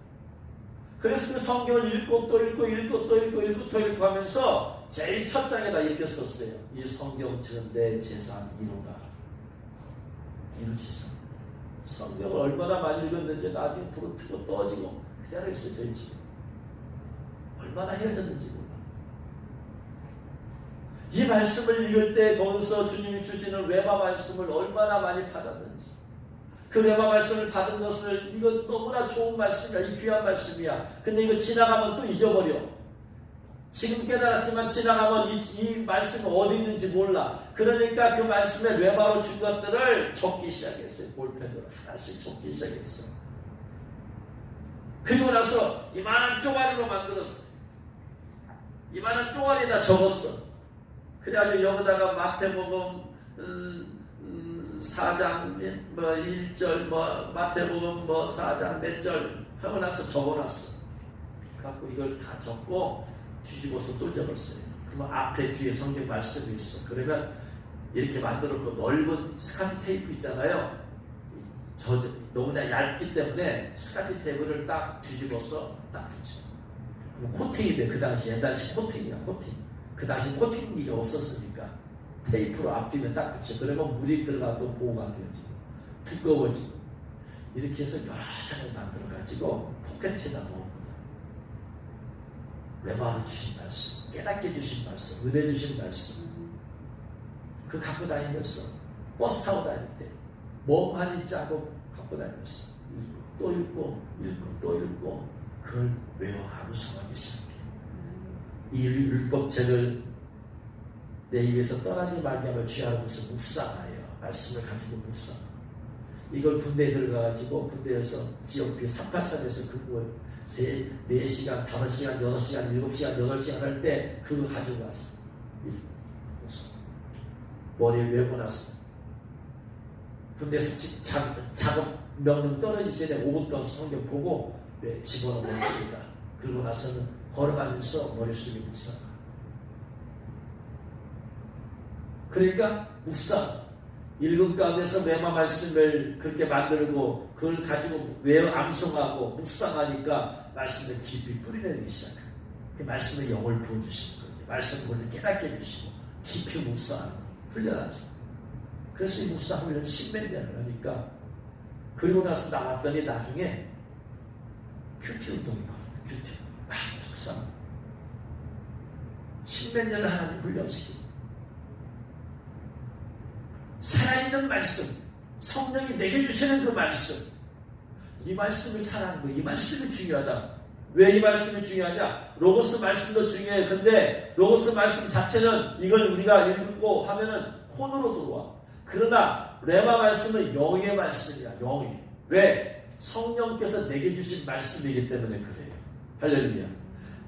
그래서 그 성경을 읽고 또 읽고 하면서 제일 첫 장에다 이렇게 썼어요. 이 성경책은 내 재산 1호다. 1호 재산. 성경을 얼마나 많이 읽었는지 나중에 불을 트고 떠지고 그대로 있어요. 저희 집에. 얼마나 헤어졌는지 몰라. 이 말씀을 읽을 때 거기서 주님이 주시는 레마 말씀을 얼마나 많이 받았는지. 그 레마 말씀을 받은 것을 이거 너무나 좋은 말씀이야. 이 귀한 말씀이야. 근데 이거 지나가면 또 잊어버려. 지금 깨달았지만 지나가면 이 말씀이 어디 있는지 몰라. 그러니까 그 말씀에 레마로 준 것들을 적기 시작했어요. 볼펜으로 하나씩 적기 시작했어. 그리고 나서 이만한 쪼가리로 만들었어. 이만한 쪼가리에다 적었어. 그래가지고 여기다가 마태복음 4장 뭐 1절 뭐 마태복음 뭐 4장 몇 절 하고 나서 적어놨어. 갖고 이걸 다 적고 뒤집어서 또 적었어요. 그러면 앞에 뒤에 성경 말씀이 있어. 그러면 이렇게 만들었고 넓은 스카트 테이프 있잖아요. 너무나 얇기 때문에 스카트 테이프를 딱 뒤집어서 딱 붙여. 그럼 코팅이 돼. 그 당시 옛날식 코팅이야. 코팅. 그 당시 코팅기가 없었으니까 테이프로 앞뒤면 딱 붙여. 그러면 물이 들어가도 보호가 되어지고 두꺼워지고 이렇게 해서 여러 장을 만들어가지고 포켓에다 넣었거든. 레마로 주신 말씀, 깨닫게 주신 말씀, 은혜 주신 말씀 그 갖고 다니면서 버스 타고 다닐 때 멍하니 짜고 갖고 다니면서 또 읽고 또 읽고 그걸 외워 암송하기 시작해. 이 율법책을 내 입에서 떠나지 말게 하며 주야로 것을 묵상하여 말씀을 가지고 묵상. 이걸 군대에 들어가가지고 군대에서 지역비 383에서 근무를 4시간, 5시간, 6시간, 7시간, 8시간 할 때 그거 가지고 왔어. 머리에 외우고 났어. 군대에서 작업 명령 떨어지기 전에 5분 동안 성경 보고 집어넣어 멈춥니다. 그러고 나서는 걸어가면서 머릿속에 묵상. 그러니까 묵상. 읽음 가운데서 레마 말씀을 그렇게 만들고 그걸 가지고 외워 암송하고 묵상하니까 말씀을 깊이 뿌리내리기 시작해요. 그 말씀에 영을 부어주시는 거죠. 말씀을 깨닫게 해주시고 깊이 묵상하고 훈련하죠. 그래서 이 묵상 훈련 10몇 년을 하니까 그리고 나서 나왔더니 나중에 큐티 운동이 나와요. 큐티 운동. 묵상. 10몇 년을 하나님 훈련시켰어요. 살아있는 말씀, 성령이 내게 주시는 그 말씀, 이 말씀을 사랑하는 거, 이 말씀이 중요하다. 왜 이 말씀이 중요하냐? 로고스 말씀도 중요해요. 근데 로고스 말씀 자체는 이걸 우리가 읽고 하면은 혼으로 들어와. 그러나 레마 말씀은 영의 말씀이야. 영이. 왜? 성령께서 내게 주신 말씀이기 때문에 그래요. 할렐루야.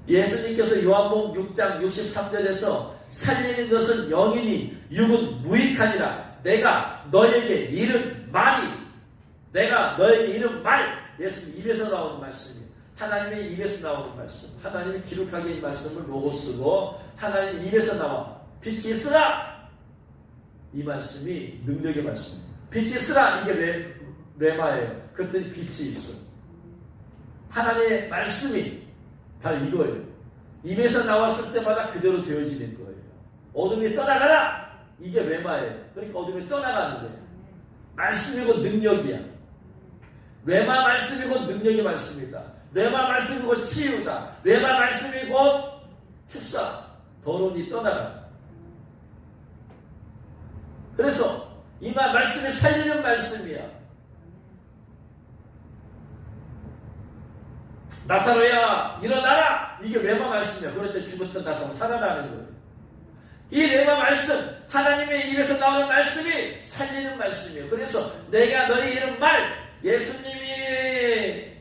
예수님께서 요한복음 6장 63절에서 살리는 것은 영이니 육은 무익하니라. 내가 너에게 이른 말이, 내가 너에게 이른 말, 예수님 입에서 나오는 말씀이에요. 하나님의 입에서 나오는 말씀, 하나님이 기록하게 이 말씀을 로고스고 하나님 입에서 나와. 빛이 있으라. 이 말씀이 능력의 말씀이에요. 빛이 있으라. 이게 레마예요. 그랬더니 빛이 있어. 하나님의 말씀이 바로 이거예요. 입에서 나왔을 때마다 그대로 되어지는 거예요. 어둠이 떠나가라. 이게 레마예요. 그러니까 어둠이 떠나가는 거예요. 말씀이고 능력이야. 레마 말씀이고 능력의 말씀이다. 레마 말씀이고 치유다. 레마 말씀이고 축사. 더러운 이 떠나가. 그래서 이 말씀이 살리는 말씀이야. 나사로야 일어나라. 이게 레마 말씀이야. 그럴 때 죽었던 나사로 살아나는 거예요. 이 레마 말씀, 하나님의 입에서 나오는 말씀이 살리는 말씀이에요. 그래서 내가 너희 이름 말, 예수님이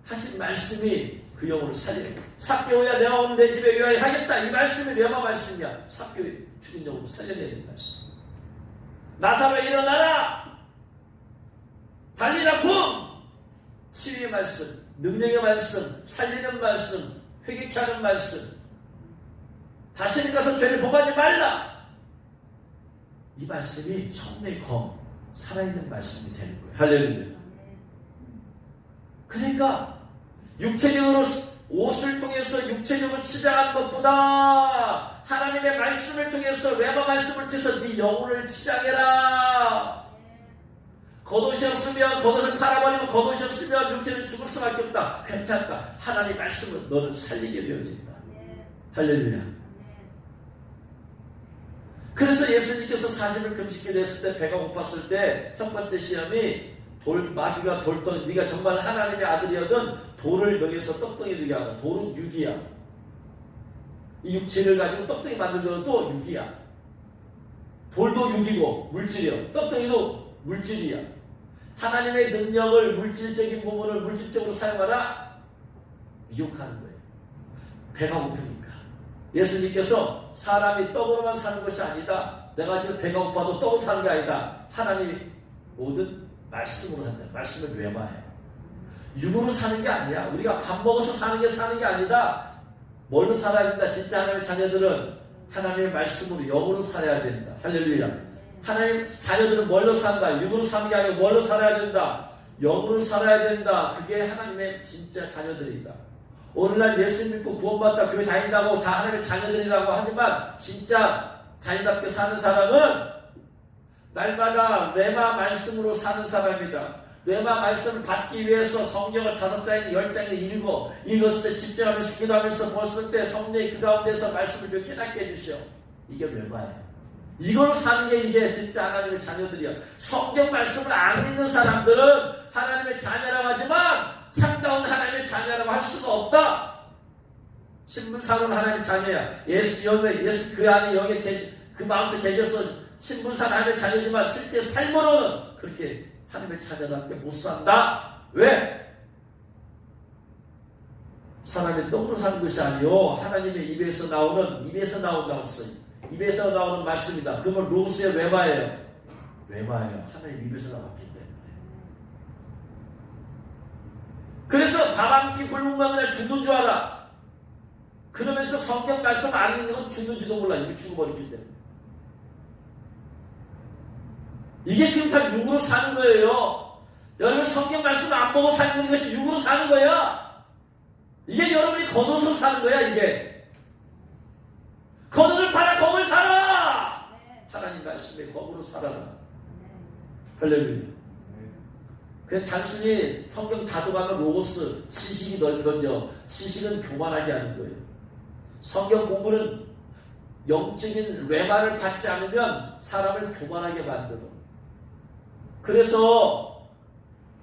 하신 말씀이 그 영혼을 살리는 거예요. 삭개오야 내가 오늘 내 집에 위하여 하겠다. 이 말씀이 레마 말씀이야. 삭개오의 죽은 영혼을 살려내는 말씀. 나사로 일어나라. 달리라 붐. 치유의 말씀, 능력의 말씀, 살리는 말씀, 회개케 하는 말씀. 다시는 가서 죄를 범하지 말라. 이 말씀이 성령의 검, 살아있는 말씀이 되는 거예요. 할렐루야. 그러니까 육체적으로 옷을 통해서 육체적으로 치장하는 것보다 하나님의 말씀을 통해서 레마 말씀을 통해서 네 영혼을 치장해라. 겉옷이 없으면 겉옷을 팔아버리면 겉옷이 없으면 육체는 죽을 수밖에 없다. 괜찮다. 하나님의 말씀은 너는 살리게 되어진다. 할렐루야. 그래서 예수님께서 40일 금식게 됐을 때 배가 고팠을 때 첫 번째 시험이 마귀가 돌덩이, 네가 정말 하나님의 아들이어든 돌을 여기서 떡덩이 되게 하라. 돌은 육이야. 이 육체를 가지고 떡덩이 만들어도 육이야. 돌도 육이고 물질이야. 떡덩이도 물질이야. 하나님의 능력을 물질적인 부분을 물질적으로 사용하라. 미혹하는 거예요. 배가 고프니까. 예수님께서 사람이 떡으로만 사는 것이 아니다. 내가 지금 배가 고파도 떡을 사는 게 아니다. 하나님이 모든 말씀으로 한다. 말씀을 외마해. 육으로 사는 게 아니야. 우리가 밥 먹어서 사는 게 아니다. 뭘로 살아야 된다. 진짜 하나님의 자녀들은 하나님의 말씀으로 영으로 살아야 된다. 할렐루야. 하나님 자녀들은 뭘로 산다. 육으로 사는 게 아니고 뭘로 살아야 된다. 영으로 살아야 된다. 그게 하나님의 진짜 자녀들이다. 오늘날 예수 믿고 구원받다 교회 다닌다고 다 하나님의 자녀들이라고 하지만 진짜 자녀답게 사는 사람은 날마다 레마 말씀으로 사는 사람이다. 레마 말씀을 받기 위해서 성경을 5장이나 10장이나 읽고 이것을 집중하면서 기도하면서 봤을 때 성령이 그 가운데서 말씀을 좀 깨닫게 해주셔. 이게 레마예요. 이걸로 사는 게 이게 진짜 하나님의 자녀들이야. 성경 말씀을 안 믿는 사람들은 하나님의 자녀라고 하지만 참다운 하나님의 자녀라고 할 수가 없다. 신분사로는 하나님의 자녀야. 예수 그 안에 여기 그 마음속에 계셔서 신분사는 하나님의 자녀지만 실제 삶으로는 그렇게 하나님의 자녀답게 못 산다. 왜? 사람의 떡으로 사는 것이 아니요 하나님의 입에서 나온다고 했어요. 입에서 나오는 말씀이다. 그러면 로스의 외마예요. 외마예요. 하나님 입에서 나왔기 때문에. 그래서 밥 한 끼 굶으면 그냥 죽는 줄 알아. 그러면서 성경 말씀 안 읽는 건 죽는지도 몰라. 이미 죽어버렸기 때문에. 이게 지금 다 육으로 사는 거예요. 여러분 성경 말씀 안 보고 살는 것이 육으로 사는 거야. 이게 여러분이 겉옷으로 사는 거야. 이게. 겉옷을 팔아 검을 사라. 하나님 말씀에 검으로 살아라. 할렐루야. 그냥 단순히 성경 다듬하면 로고스 지식이 넓혀져. 지식은 교만하게 하는 거예요. 성경 공부는 영적인 레마를 받지 않으면 사람을 교만하게 만들어. 그래서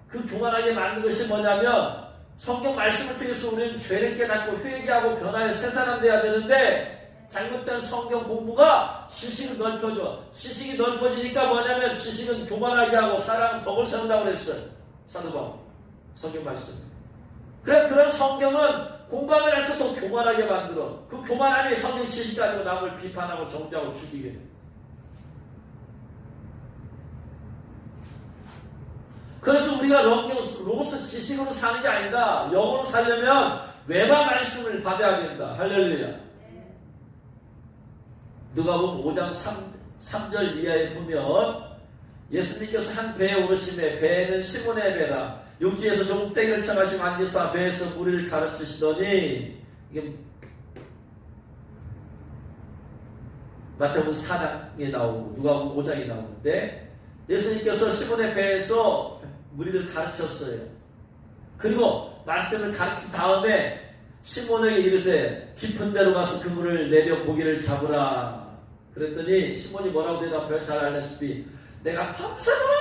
그 교만하게 만든 것이 뭐냐면 성경 말씀을 통해서 우리는 죄를 깨닫고 회개하고 변화해 새 사람 돼야 되는데 잘못된 성경 공부가 지식을 넓혀줘. 지식이 넓어지니까 뭐냐면 지식은 교만하게 하고 사람은 덕을 세운다고 그랬어요. 사도 바울 성경 말씀. 그래 그런 성경은 공부하면 할수록 더 교만하게 만들어. 그 교만함이 성경 지식 가지고 남을 비판하고 정죄하고 죽이게 돼. 그래서 우리가 로고스 지식으로 사는 게 아니다. 영어로 살려면 외마 말씀을 받아야 된다. 할렐루야. 누가복음 5장 3절 이하에 보면 예수님께서 한 배에 오르심에 배는 시몬의 배라. 육지에서 조금 떼기를 청하시고 앉으사 배에서 무리를 가르치시더니 이게 마태복음 4장에 나오고 누가복음 5장에 나오는데 예수님께서 시몬의 배에서 무리를 가르쳤어요. 그리고 말씀을 가르친 다음에 시몬에게 이르되 깊은 데로 가서 그물을 내려 고기를 잡으라. 그랬더니 시몬이 뭐라고 대답해요? 잘 알다시피 내가 밤새도록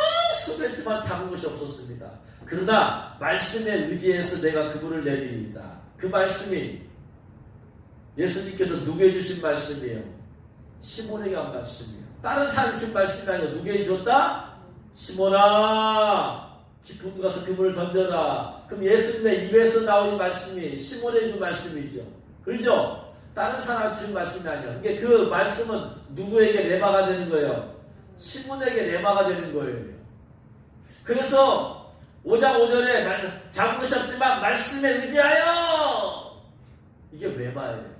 수고했지만 잡은 것이 없었습니다. 그러나 말씀에 의지해서 내가 그물을 내리리이다. 그 말씀이 예수님께서 누구에게 주신 말씀이에요? 시몬에게 한 말씀이에요. 다른 사람이 준 말씀이 아니에요. 누구에게 줬다? 시몬아 깊은 데 가서 그물을 던져라. 그럼 예수님의 입에서 나온 말씀이 시몬에게 준 말씀이죠. 그렇죠? 다른 사람이 준 말씀이 아니에요. 그러니까 그 말씀은 누구에게 레마가 되는 거예요? 시몬에게 레마가 되는 거예요. 그래서 5장 5절에 잡은 것이 없지만 말씀에 의지하여 이게 레마예요.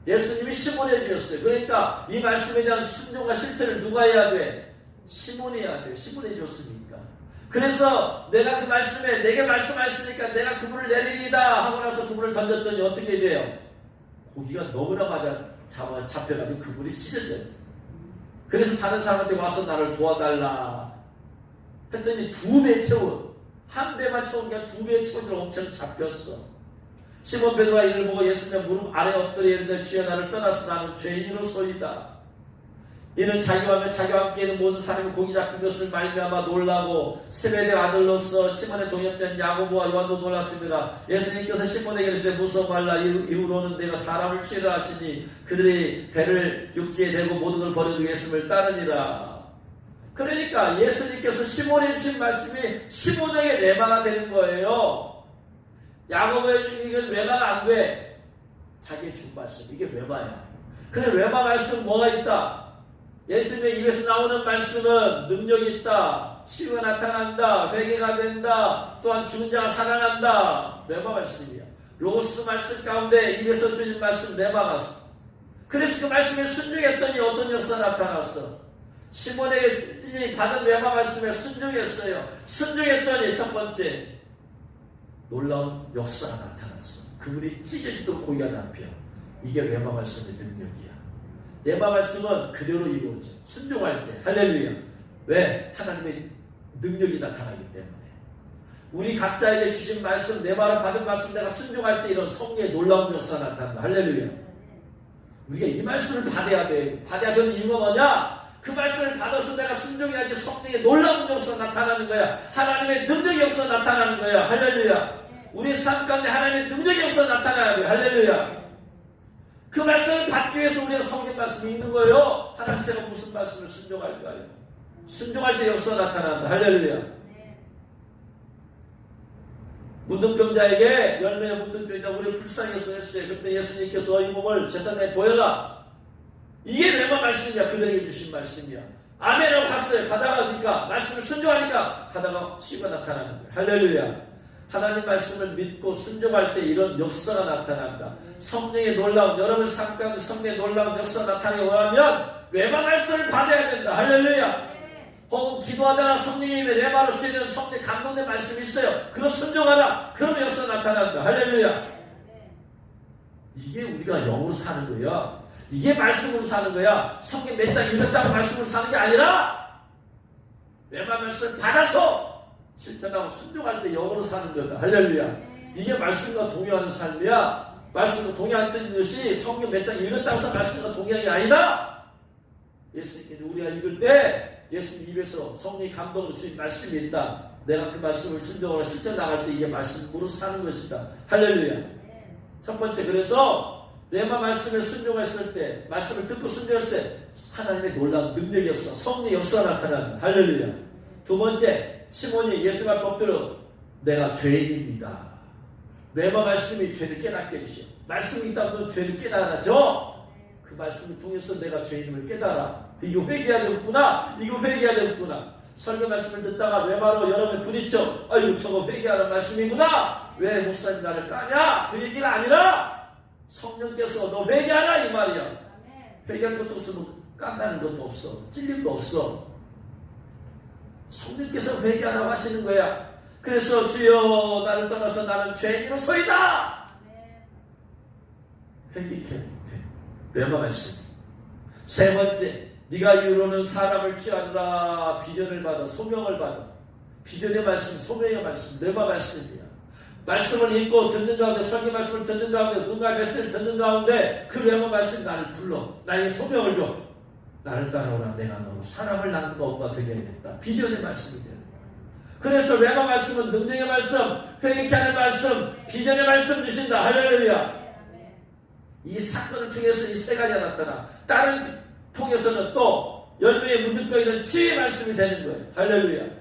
예수님이 시몬에 주셨어요. 그러니까 이 말씀에 대한 순종과 실천을 누가 해야 돼? 시몬이 해야 돼요. 시몬이 줬으니까. 그래서 내가 그 말씀에 내게 말씀하셨으니까 내가 그물을 내리리이다 하고 나서 그물을 던졌더니 어떻게 돼요? 고기가 너무나 잡혀가지고 그물이 찢어져요. 그래서 다른 사람한테 와서 나를 도와달라 했더니 2배 채워. 한 배만 채운 게 아니라 2배 채운 엄청 잡혔어. 시몬 베드로가 이를 보고 예수님의 무릎 아래 엎드려 이르되 주여 나를 떠나서 나는 죄인으로소이다. 이는 자기와 함께 있는 모든 사람이 고기 잡힌 것을 말미암아 놀라고 세베대의 아들로서 시몬의 동역자인 야고보와 요한도 놀랐습니다. 예수님께서 시몬에게 이르시되 무서워 말라. 이후로는 내가 사람을 취하라 하시니 그들이 배를 육지에 대고 모든 걸 버리고 예수님을 따르니라. 그러니까 예수님께서 시몬에 주신 말씀이 시몬에게 레마가 되는 거예요. 야고보에게 이건 레마가 안 돼. 자기의 준 말씀. 이게 레마야. 그래 레마 말씀 뭐가 있다? 예수님의 입에서 나오는 말씀은 능력이 있다, 치유가 나타난다, 회개가 된다, 또한 죽은 자가 살아난다. 레마 말씀이야. 로고스 말씀 가운데 입에서 주신 말씀 레마가. 그래서 그 말씀에 순종했더니 어떤 역사가 나타났어. 시몬에게 받은 레마 말씀에 순종했어요. 순종했더니 첫 번째 놀라운 역사가 나타났어. 그분이 찢어지도 고기가 잡혀. 이게 레마 말씀의 능력이야. 레마 말씀은 그대로 이루어져. 순종할 때. 할렐루야. 왜? 하나님의 능력이 나타나기 때문에. 우리 각자에게 주신 말씀, 레마로 받은 말씀 내가 순종할 때 이런 성령의 놀라운 역사가 나타난다. 할렐루야. 우리가 이 말씀을 받아야 돼. 받아야 되는 이유가 뭐냐? 그 말씀을 받아서 내가 순종해야지 성령의 놀라운 역사가 나타나는 거야. 하나님의 능력의 역사가 나타나는 거야. 할렐루야. 우리 삶 가운데 하나님의 능력의 역사가 나타나야 돼. 할렐루야. 그 말씀을 받기 위해서 우리가 성경 말씀이 있는 거예요. 하나님 제가 무슨 말씀을 순종할까요? 순종할 때 역사가 나타난다. 할렐루야. 문둥병자에게 열매의 문둥병자 우리를 불쌍해서 했어요. 그때 예수님께서 이 몸을 제사장에 보여라. 이게 레마 말씀이야. 그들에게 주신 말씀이야. 아멘하고 갔어요. 가다가 그러니까 말씀을 순종하니까 가다가 치유가 나타나는 거예요. 할렐루야. 하나님 말씀을 믿고 순종할 때 이런 역사가 나타난다. 성령의 놀라운, 여러분 삶 가운데 성령의 놀라운 역사가 나타나기 원하면 레마 말씀을 받아야 된다. 할렐루야. 혹은 기도하다가 성령님의 레마로 쓰이는 성령 감동된 말씀이 있어요. 그거 순종하라. 그러면 역사가 나타난다. 할렐루야. 이게 우리가 영으로 사는 거야. 이게 말씀으로 사는 거야. 성경 몇 장 읽었다고 말씀으로 사는 게 아니라 레마 말씀을 받아서 실천하고 순종할 때 영으로 사는 거다. 할렐루야. 이게 말씀과 동의하는 삶이야. 말씀과 동의하는 것이 성경 몇 장 읽었다고 해서 말씀과 동의하는 게 아니다. 예수님께서 우리가 읽을 때 예수님 입에서 성령의 감동으로 주신 말씀이 있다. 내가 그 말씀을 순종하고 실천 나갈 때 이게 말씀으로 사는 것이다. 할렐루야. 첫 번째, 그래서 레마 말씀에 순종했을 때, 말씀을 듣고 순종했을 때 하나님의 놀라운 능력의 역사, 성령의 역사가 나타난다. 할렐루야. 두 번째, 시몬이 예수 앞에 엎드려 내가 죄인입니다. 레마 말씀이 죄를 깨닫게 해주시오. 말씀이 있다면 죄를 깨달아져. 그 말씀을 통해서 내가 죄인임을 깨달아. 이거 회개해야 되겠구나. 이거 회개해야 되겠구나. 설교 말씀을 듣다가 레마로 여러분 부딪혀. 아이고 저거 회개하라는 말씀이구나. 왜 목사님 나를 까냐? 그 얘기가 아니라 성령께서 너 회개하라 이 말이야. 회개할 것도 없으면 깐다는 것도 없어. 찔림도 없어. 성령께서 회개하라고 하시는 거야. 그래서 주여 나를 떠나서 나는 죄인으로서이다. 회개해. 레마 말씀. 세 번째, 네가 이후로는 사람을 취하느라 비전을 받아 소명을 받아. 비전의 말씀, 소명의 말씀, 레마 말씀이야. 말씀을 읽고 듣는 가운데, 설교 말씀을 듣는 가운데, 누군가의 메시지를 듣는 가운데 그 레마 말씀이 나를 불러. 나에게 소명을 줘. 나를 따라오라. 내가 너로 사람을 낳는 것과 되게 하겠다. 비전의 말씀이 되는 거야. 그래서 레마 말씀은 능력의 말씀, 회개케 하는 말씀, 비전의 말씀 주신다. 할렐루야. 이 사건을 통해서 이 세 가지가 나타나. 다른 통해서는 또 열매의 문득병이라는 치유의 말씀이 되는 거예요. 할렐루야.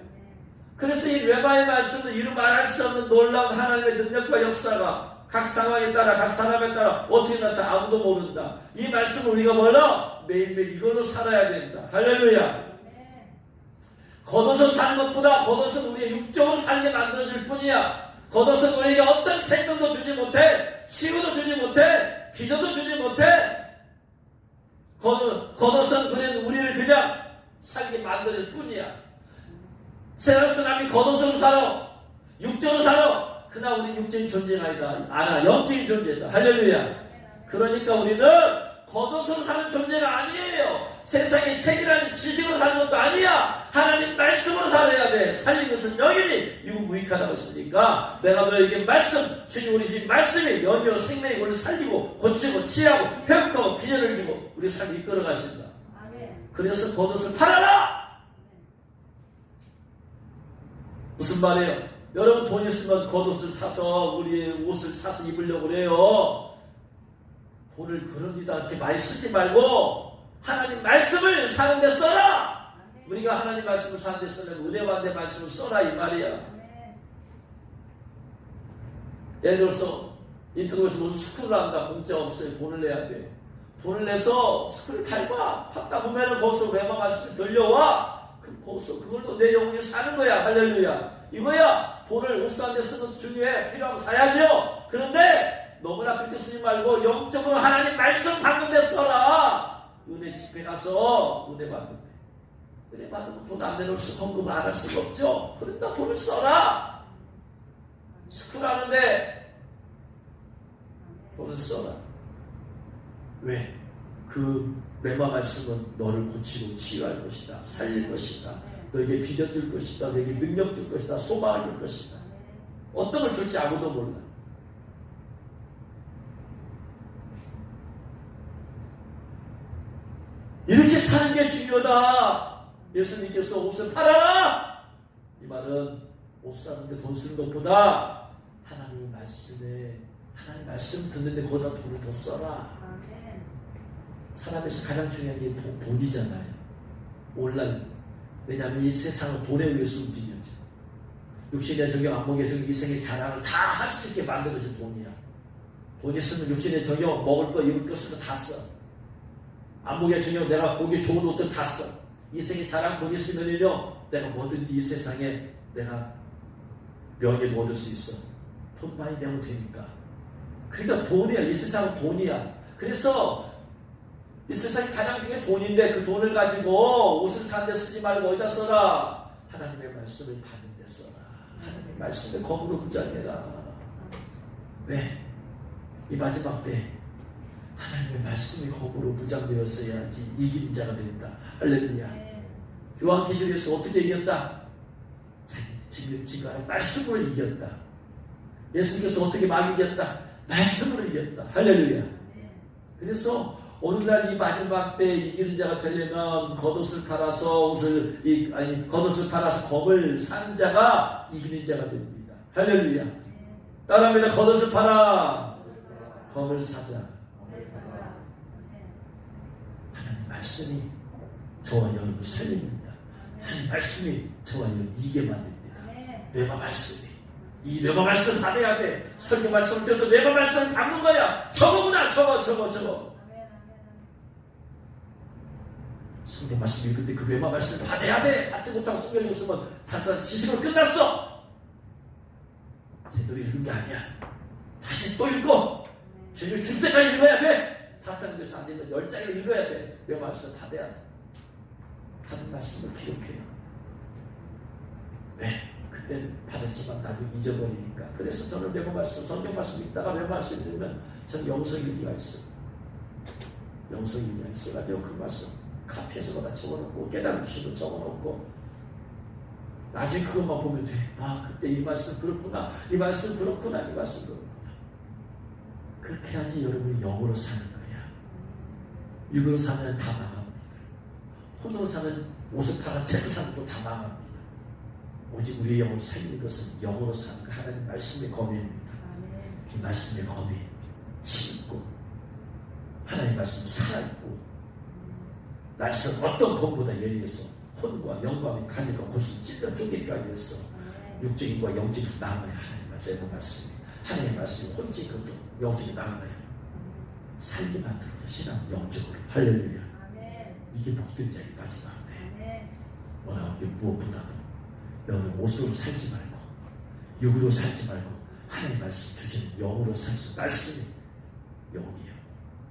그래서 이 레마의 말씀은 이루 말할 수 없는 놀라운 하나님의 능력과 역사가 각 상황에 따라 각 사람에 따라 어떻게 나타나 아무도 모른다. 이 말씀을 우리가 뭐라? 매일매일 이걸로 살아야 된다. 할렐루야. 겉옷을 사는 것보다 겉옷은 우리의 육적으로 살게 만들어줄 뿐이야. 겉옷은 우리에게 어떤 생명도 주지 못해. 치유도 주지 못해. 기도도 주지 못해. 겉옷은 그냥 우리를 그냥 살게 만들 뿐이야. 세상 사람이 겉옷으로 살아. 육적으로 살아. 그러나 우리는 육적인 존재가 아니다. 아나 영적인 존재다. 할렐루야. 그러니까 우리는 겉옷으로 사는 존재가 아니에요. 세상의 책이라는 지식으로 사는 것도 아니야. 하나님 말씀으로 살아야 돼. 살린 것은 영이니 이거 무익하다고 했으니까 내가 너에게 말씀, 주님 우리 집 말씀이 영이요 생명이 우리를 살리고 고치고 치하고 회복하고 비전을 주고 우리 삶을 이끌어 가신다. 그래서 겉옷을 팔아라. 무슨 말이에요? 여러분 돈 있으면 겉옷을 사서 우리의 옷을 사서 입으려고 그래요. 돈을 그럽니다. 이렇게 많이 쓰지 말고 하나님 말씀을 사는 데 써라. 우리가 하나님 말씀을 사는 데 쓰려면 은혜와 내 말씀을 써라 이 말이야. 예를 들어서 인터넷에서 무슨 스쿨을 한다. 공짜 없어요. 돈을 내야 돼. 돈을 내서 술을 밟아. 밟다 보면은 거기서 외마 말씀이 들려와. 그럼 거기서 그걸로 내 영혼이 사는 거야. 할렐루야. 이거야. 돈을 옷 사는 데 쓰는 중요해. 필요하면 사야죠. 그런데 너무나 그렇게 쓰지 말고 영적으로 하나님 말씀 받는 데 써라. 은혜 집회 가서 은혜 받는 데. 은혜 받으면 돈 안 내놓을 수, 헌금을 안 할 수가 없죠. 그러니까 돈을 써라. 스쿨 하는데 돈을 써라. 왜? 그 레마 말씀은 너를 고치고 치유할 것이다. 살릴 것이다. 너에게 비전 줄 것이다. 너에게 능력 줄 것이다. 소망을 줄 것이다. 어떤 걸 줄지 아무도 몰라. 이렇게 사는 게 중요하다. 예수님께서 옷을 팔아라. 이 말은 옷 사는데 돈 쓰는 것보다 하나님의 말씀에, 하나님 말씀 듣는데 거기다 돈을 더 써라. 사람에서 가장 중요한 게 돈이잖아요. 오늘날. 왜냐하면 이 세상은 돈에 의해서 움직여져. 육신의 정욕, 안목의 정욕, 이생의 자랑을 다 할 수 있게 만든 것이 돈이야. 돈 있으면 육신의 정욕, 먹을 거, 입을 거 쓰면 다 써. 안목의 정욕, 내가 보기 좋은 옷들 다 써. 이생의 자랑, 돈 있으면요, 내가 뭐든지 이 세상에 내가 명예를 얻을 수 있어. 돈 많이 내면 되니까. 그러니까 돈이야. 이 세상은 돈이야. 그래서 이 세상이 가장 중요한 돈인데 그 돈을 가지고 옷을 사는 데 쓰지 말고 어디다 써라? 하나님의 말씀을 받는 데 써라. 하나님의 말씀에 거물로 무장해라. 왜? 이 마지막 때 하나님의 말씀이 거물로 무장되었어야지 이기는 자가 된다. 할렐루야. 요한계시록에서 어떻게 이겼다? 자기 증거하는 말씀으로 이겼다. 예수님께서 어떻게 막 이겼다? 말씀으로 이겼다. 할렐루야. 그래서 오늘날 이 마지막 때 이기는 자가 되려면 겉옷을 팔아서 겉옷을 팔아서 검을 산 자가 이기는 자가 됩니다. 할렐루야. 따라합니다. 겉옷을 팔아 검을 사자. 하나님 말씀이 저와 여러분을 살립니다. 하나님 말씀이 저와 여러분을 이기게 만듭니다. 뇌마 말씀이. 이 뇌마 말씀을 받아야 돼. 설교 말씀을 들어서 뇌마 말씀을 받는 거야. 저거구나. 저거. 성경 말씀 읽을 때 그 뇌마 말씀을 받아야 돼. 받지 못하고 성경 읽으면 단순한 지식으로 끝났어. 제대로 읽은 게 아니야. 다시 또 읽고 주님이 줄 때까지 읽어야 돼. 4장에서 안 되면 10장을 읽어야 돼. 뇌마 말씀을 받아야 돼. 받은 말씀을 기록해요. 왜? 그때 받았지만 나중에 잊어버리니까. 그래서 저는 뇌마 말씀, 성경 말씀 읽다가 뇌마 말씀 읽으면 저는 영성일기가 있어. 영성일기가 있어가지고 그 말씀 카피해서 거다 적어놓고 깨달음 주시고 적어놓고 나중에 그것만 보면 돼. 아, 그때 이 말씀 그렇구나. 이 말씀 그렇구나. 그렇게 해야지 여러분이 영으로 사는 거야. 육으로 사면 다 망합니다. 혼으로 사는 옷을 팔아 책을 사는 거 다 망합니다. 오직 우리의 영을 살리는 것은 영으로 사는 거. 하나님 말씀의 검입니다. 이 말씀의 검이 힘있고 하나님 말씀이 살아있고 날선 어떤 검보다 예리해서 혼과 영감이 가니까 곧이 찔러 쪼개기까지 해서 육적인과 영적에서 나눠야 하나님의 말씀이. 하나님의 말씀이 혼적인 것도 영적이 나눠야 살게 만들어도 신앙 영적으로. 할렐루야. 이게 복된 자의 마지막 때. 원하는 게 무엇보다도 여러분 옷으로 살지 말고 육으로 살지 말고 하나님의 말씀 주시는 영으로 살수. 말씀이 영이에요.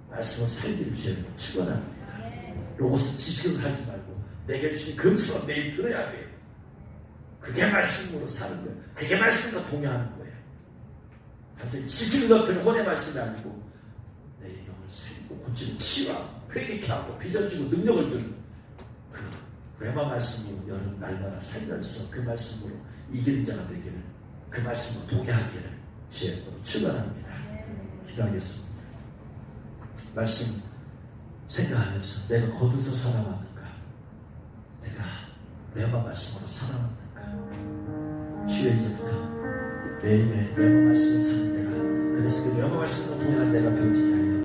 말씀을 살기를 주시는 걸 축원합니다. 로고스 지식으로 살지 말고 내게 주신 금수로 매일 들어야 돼. 그게 말씀으로 사는 거예요. 그게 말씀과 동의하는 거예요. 단순히 지식을 넓히는 혼의 말씀이 아니고 내 영을 살리고 고치고 치유하고 회개케 하고 비전 주고 능력을 주는 그 레마 말씀으로 여러분 날마다 살면서 그 말씀으로 이기는 자가 되기를, 그 말씀으로 동의하기를 주의 이름으로 축원합니다. 기도하겠습니다. 말씀 생각하면서 내가 거두서 살아왔는가? 내가 레마 말씀으로 살아왔는가? 주여 이제부터 매일매일 레마 말씀을 사는 내가, 그래서 그 레마 말씀으로 동행하는 내가 되어지게